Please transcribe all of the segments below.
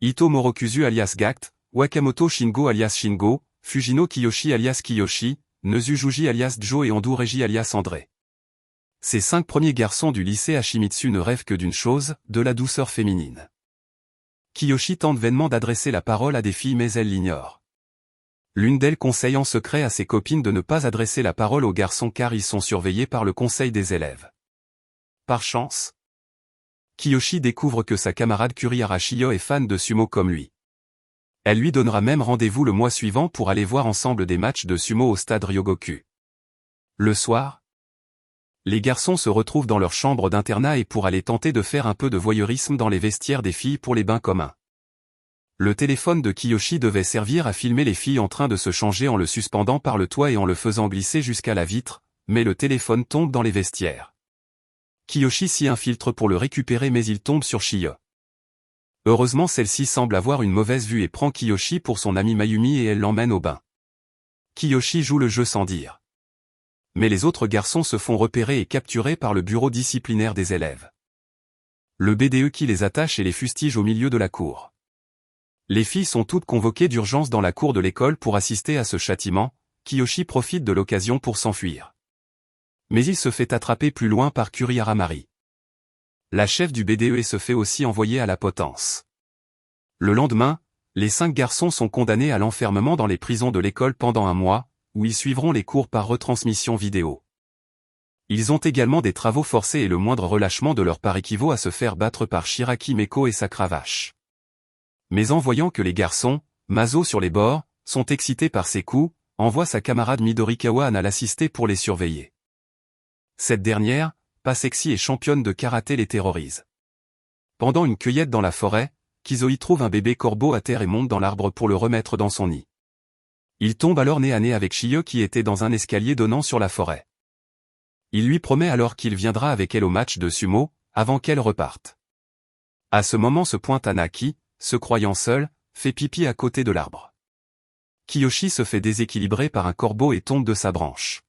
Ito Morokuzu alias Gact, Wakamoto Shingo alias Shingo, Fujino Kiyoshi alias Kiyoshi, Nezu Juji alias Joe et Ando Reiji alias André. Ces 5 premiers garçons du lycée Hashimitsu ne rêvent que d'une chose, de la douceur féminine. Kiyoshi tente vainement d'adresser la parole à des filles mais elle l'ignore. L'une d'elles conseille en secret à ses copines de ne pas adresser la parole aux garçons car ils sont surveillés par le conseil des élèves. Par chance, Kiyoshi découvre que sa camarade Kurihara Shiyo est fan de sumo comme lui. Elle lui donnera même rendez-vous le mois suivant pour aller voir ensemble des matchs de sumo au stade Ryogoku. Le soir, les garçons se retrouvent dans leur chambre d'internat et pour aller tenter de faire un peu de voyeurisme dans les vestiaires des filles pour les bains communs. Le téléphone de Kiyoshi devait servir à filmer les filles en train de se changer en le suspendant par le toit et en le faisant glisser jusqu'à la vitre, mais le téléphone tombe dans les vestiaires. Kiyoshi s'y infiltre pour le récupérer mais il tombe sur Shiyo. Heureusement celle-ci semble avoir une mauvaise vue et prend Kiyoshi pour son amie Mayumi et elle l'emmène au bain. Kiyoshi joue le jeu sans dire. Mais les autres garçons se font repérer et capturer par le bureau disciplinaire des élèves. Le BDE qui les attache et les fustige au milieu de la cour. Les filles sont toutes convoquées d'urgence dans la cour de l'école pour assister à ce châtiment, Kiyoshi profite de l'occasion pour s'enfuir. Mais il se fait attraper plus loin par Kurihara Mari. La chef du BDE se fait aussi envoyer à la potence. Le lendemain, les 5 garçons sont condamnés à l'enfermement dans les prisons de l'école pendant 1 mois, où ils suivront les cours par retransmission vidéo. Ils ont également des travaux forcés et le moindre relâchement de leur part équivaut à se faire battre par Shiraki Meko et sa cravache. Mais en voyant que les garçons, Maso sur les bords, sont excités par ces coups, envoie sa camarade Midorikawa Ana l'assister pour les surveiller. Cette dernière, pas sexy et championne de karaté les terrorise. Pendant une cueillette dans la forêt, Kizoi trouve un bébé corbeau à terre et monte dans l'arbre pour le remettre dans son nid. Il tombe alors nez à nez avec Shiyo qui était dans un escalier donnant sur la forêt. Il lui promet alors qu'il viendra avec elle au match de sumo, avant qu'elle reparte. À ce moment se pointe Ana qui, se croyant seule, fait pipi à côté de l'arbre. Kiyoshi se fait déséquilibrer par un corbeau et tombe de sa branche.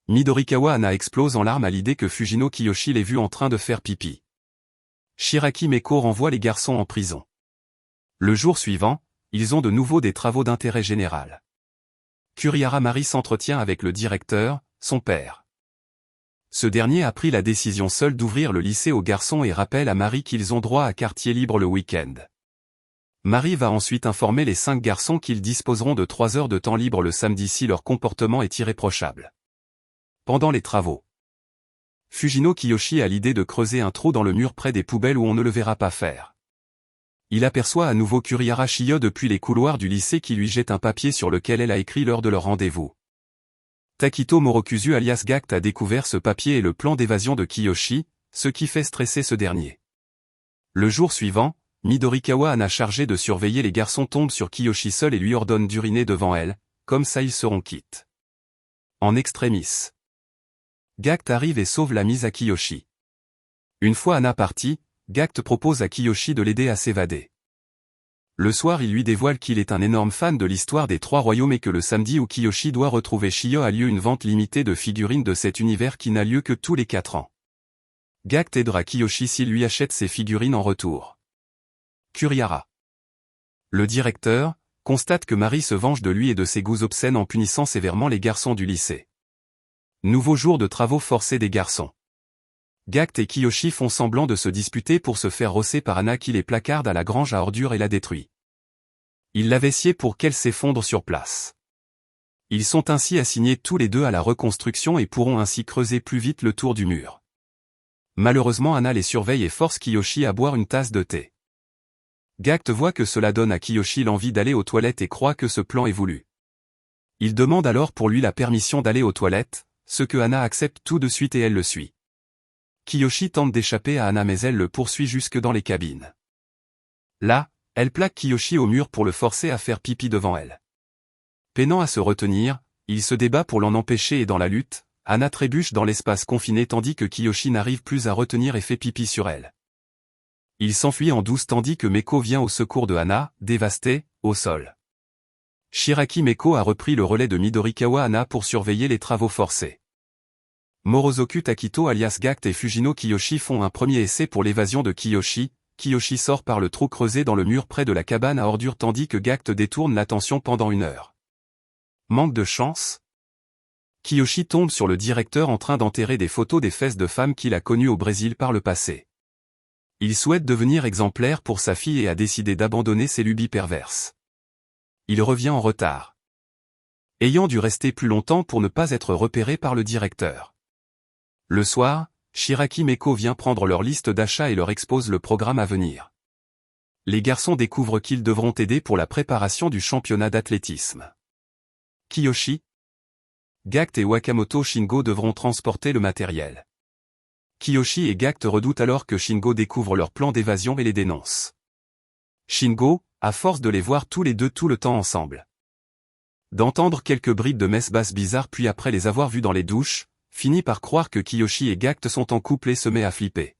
Midorikawa Ana explose en larmes à l'idée que Fujino Kiyoshi l'ait vu en train de faire pipi. Shiraki Meko renvoie les garçons en prison. Le jour suivant, ils ont de nouveau des travaux d'intérêt général. Kurihara Mari s'entretient avec le directeur, son père. Ce dernier a pris la décision seul d'ouvrir le lycée aux garçons et rappelle à Mari qu'ils ont droit à quartier libre le week-end. Mari va ensuite informer les 5 garçons qu'ils disposeront de 3 heures de temps libre le samedi si leur comportement est irréprochable. Pendant les travaux, Fujino Kiyoshi a l'idée de creuser un trou dans le mur près des poubelles où on ne le verra pas faire. Il aperçoit à nouveau Kurihara Shiyo depuis les couloirs du lycée qui lui jette un papier sur lequel elle a écrit l'heure de leur rendez-vous. Takito Morokuzu alias Gact a découvert ce papier et le plan d'évasion de Kiyoshi, ce qui fait stresser ce dernier. Le jour suivant, Midorikawa Ana chargé de surveiller les garçons tombe sur Kiyoshi seul et lui ordonne d'uriner devant elle, comme ça ils seront quittes. En extremis, Gact arrive et sauve la mise à Kiyoshi. Une fois Ana partie, Gact propose à Kiyoshi de l'aider à s'évader. Le soir il lui dévoile qu'il est un énorme fan de l'histoire des 3 royaumes et que le samedi où Kiyoshi doit retrouver Shiyo a lieu une vente limitée de figurines de cet univers qui n'a lieu que tous les 4 ans. Gact aidera Kiyoshi s'il lui achète ses figurines en retour. Kurihara, le directeur, constate que Mari se venge de lui et de ses goûts obscènes en punissant sévèrement les garçons du lycée. Nouveau jour de travaux forcés des garçons. Gact et Kiyoshi font semblant de se disputer pour se faire rosser par Ana qui les placarde à la grange à ordures et la détruit. Ils la vessier pour qu'elle s'effondre sur place. Ils sont ainsi assignés tous les 2 à la reconstruction et pourront ainsi creuser plus vite le tour du mur. Malheureusement Ana les surveille et force Kiyoshi à boire une tasse de thé. Gact voit que cela donne à Kiyoshi l'envie d'aller aux toilettes et croit que ce plan est voulu. Il demande alors pour lui la permission d'aller aux toilettes, ce que Ana accepte tout de suite et elle le suit. Kiyoshi tente d'échapper à Ana mais elle le poursuit jusque dans les cabines. Là, elle plaque Kiyoshi au mur pour le forcer à faire pipi devant elle. Peinant à se retenir, il se débat pour l'en empêcher et dans la lutte, Ana trébuche dans l'espace confiné tandis que Kiyoshi n'arrive plus à retenir et fait pipi sur elle. Il s'enfuit en douce tandis que Meko vient au secours de Ana, dévastée, au sol. Shiraki Meko a repris le relais de Midorikawa Ana pour surveiller les travaux forcés. Morozoku Takito alias Gact et Fujino Kiyoshi font un premier essai pour l'évasion de Kiyoshi, Kiyoshi sort par le trou creusé dans le mur près de la cabane à ordures tandis que Gackt détourne l'attention pendant 1 heure. Manque de chance? Kiyoshi tombe sur le directeur en train d'enterrer des photos des fesses de femmes qu'il a connues au Brésil par le passé. Il souhaite devenir exemplaire pour sa fille et a décidé d'abandonner ses lubies perverses. Il revient en retard, ayant dû rester plus longtemps pour ne pas être repéré par le directeur. Le soir, Shiraki Meko vient prendre leur liste d'achats et leur expose le programme à venir. Les garçons découvrent qu'ils devront aider pour la préparation du championnat d'athlétisme. Kiyoshi, Gackt et Wakamoto Shingo devront transporter le matériel. Kiyoshi et Gackt redoutent alors que Shingo découvre leur plan d'évasion et les dénonce. Shingo, à force de les voir tous les deux tout le temps ensemble, d'entendre quelques bribes de messe basse bizarres puis après les avoir vus dans les douches, finit par croire que Kiyoshi et Gackt sont en couple et se met à flipper.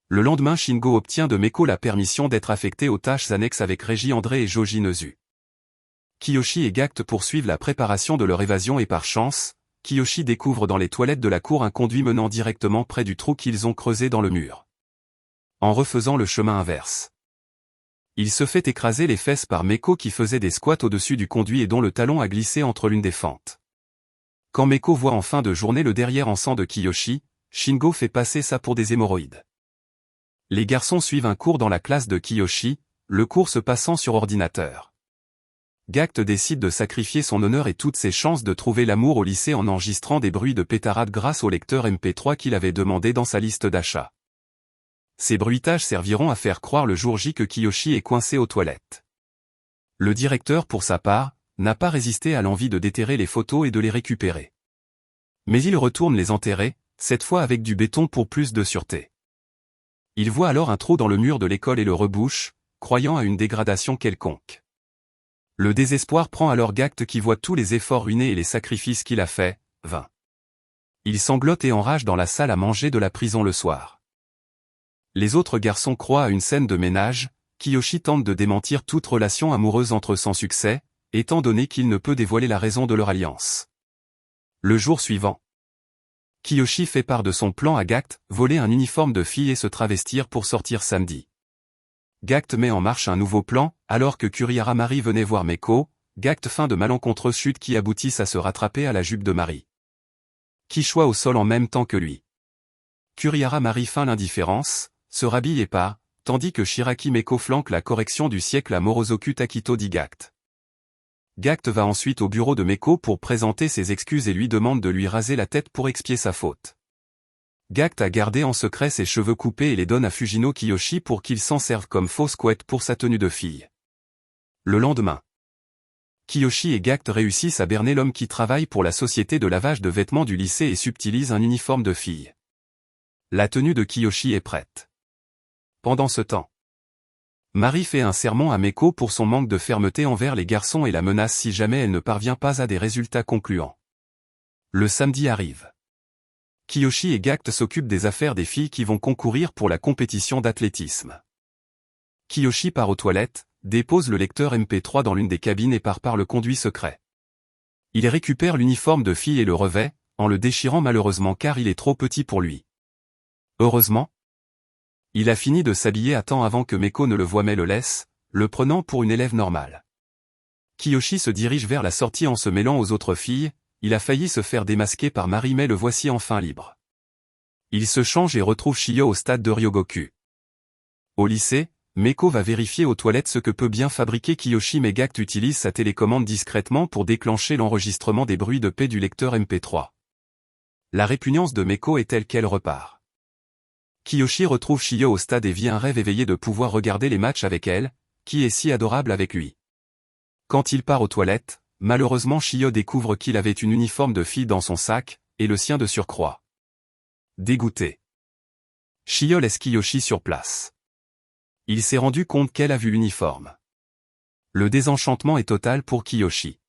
Le lendemain Shingo obtient de Meko la permission d'être affecté aux tâches annexes avec Régi André et Joji Nezu. Kiyoshi et Gackt poursuivent la préparation de leur évasion et par chance, Kiyoshi découvre dans les toilettes de la cour un conduit menant directement près du trou qu'ils ont creusé dans le mur. En refaisant le chemin inverse, il se fait écraser les fesses par Meko qui faisait des squats au-dessus du conduit et dont le talon a glissé entre l'une des fentes. Quand Meko voit en fin de journée le derrière en sang de Kiyoshi, Shingo fait passer ça pour des hémorroïdes. Les garçons suivent un cours dans la classe de Kiyoshi, le cours se passant sur ordinateur. Gackt décide de sacrifier son honneur et toutes ses chances de trouver l'amour au lycée en enregistrant des bruits de pétarade grâce au lecteur MP3 qu'il avait demandé dans sa liste d'achat. Ces bruitages serviront à faire croire le jour J que Kiyoshi est coincé aux toilettes. Le directeur, pour sa part, n'a pas résisté à l'envie de déterrer les photos et de les récupérer. Mais il retourne les enterrer, cette fois avec du béton pour plus de sûreté. Il voit alors un trou dans le mur de l'école et le rebouche, croyant à une dégradation quelconque. Le désespoir prend alors Gackt qui voit tous les efforts ruinés et les sacrifices qu'il a faits, vains. Il sanglote et enrage dans la salle à manger de la prison le soir. Les autres garçons croient à une scène de ménage, Kiyoshi tente de démentir toute relation amoureuse entre eux sans succès, étant donné qu'il ne peut dévoiler la raison de leur alliance. Le jour suivant, Kiyoshi fait part de son plan à Gackt, voler un uniforme de fille et se travestir pour sortir samedi. Gackt met en marche un nouveau plan, alors que Kurihara Mari venait voir Meko, Gackt feint de malencontreuses chutes qui aboutissent à se rattraper à la jupe de Mari, qui choit au sol en même temps que lui. Kurihara Mari feint l'indifférence, se rhabille et part, tandis que Shiraki Meko flanque la correction du siècle à Morozoku Takito dit Gackt. Gackt va ensuite au bureau de Meko pour présenter ses excuses et lui demande de lui raser la tête pour expier sa faute. Gackt a gardé en secret ses cheveux coupés et les donne à Fujino Kiyoshi pour qu'il s'en serve comme fausse couette pour sa tenue de fille. Le lendemain, Kiyoshi et Gackt réussissent à berner l'homme qui travaille pour la société de lavage de vêtements du lycée et subtilise un uniforme de fille. La tenue de Kiyoshi est prête. Pendant ce temps, Mari fait un sermon à Meko pour son manque de fermeté envers les garçons et la menace si jamais elle ne parvient pas à des résultats concluants. Le samedi arrive. Kiyoshi et Gackt s'occupent des affaires des filles qui vont concourir pour la compétition d'athlétisme. Kiyoshi part aux toilettes, dépose le lecteur MP3 dans l'une des cabines et part par le conduit secret. Il récupère l'uniforme de fille et le revêt, en le déchirant malheureusement car il est trop petit pour lui. Heureusement, il a fini de s'habiller à temps avant que Meko ne le voie mais le laisse, le prenant pour une élève normale. Kiyoshi se dirige vers la sortie en se mêlant aux autres filles, il a failli se faire démasquer par Mari mais le voici enfin libre. Il se change et retrouve Shiyo au stade de Ryogoku. Au lycée, Meko va vérifier aux toilettes ce que peut bien fabriquer Kiyoshi mais Gackt utilise sa télécommande discrètement pour déclencher l'enregistrement des bruits de paix du lecteur MP3. La répugnance de Meko est telle qu'elle repart. Kiyoshi retrouve Shiyo au stade et vit un rêve éveillé de pouvoir regarder les matchs avec elle, qui est si adorable avec lui. Quand il part aux toilettes, malheureusement Shiyo découvre qu'il avait une uniforme de fille dans son sac, et le sien de surcroît. Dégoûté, Shiyo laisse Kiyoshi sur place. Il s'est rendu compte qu'elle a vu l'uniforme. Le désenchantement est total pour Kiyoshi.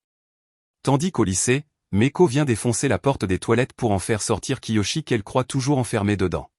Tandis qu'au lycée, Meko vient défoncer la porte des toilettes pour en faire sortir Kiyoshi qu'elle croit toujours enfermé dedans.